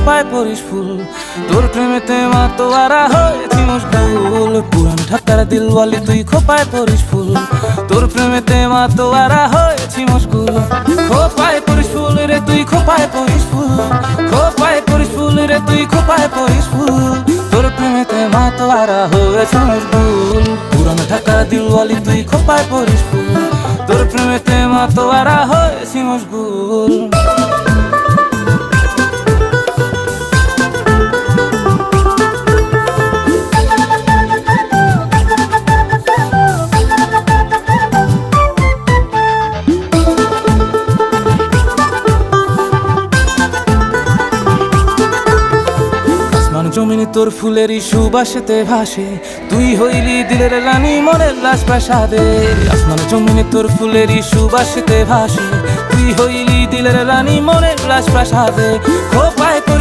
খোপায় পরিস ফুল। তোর প্রেমেতে মাতোয়ারা হয়েছি মশগুল। পুরান ঢাকার দিলওয়ালি তুই খোপায় পরিস ফুল। তোর প্রেমেতে মাতোয়ারা হয়েছি মশগুল। খোপায় পরিস ফুল রে তুই খোপায় পরিস ফুল। খোপায় পরিস ফুল রে তুই খোপায় পরিস ফুল। তোর প্রেমেতে মাতোয়ারা হয়েছি মশগুল। পুরান ঢাকার দিলওয়ালি তুই খোপায় পরিস ফুল। তোর প্রেমেতে মাতোয়ারা হয়েছি মশগুল। জমিনে তোর ফুলেরই সুবাসেতে ভাসে, তুই হইলি দিলের রানী মনের লাশ প্রাসাদে। আসমান জমিনে তোর ফুলেরই সুবাসেতে ভাসে, তুই হইলি দিলের রানী মনের লাশ প্রাসাদে। খোপায় করিস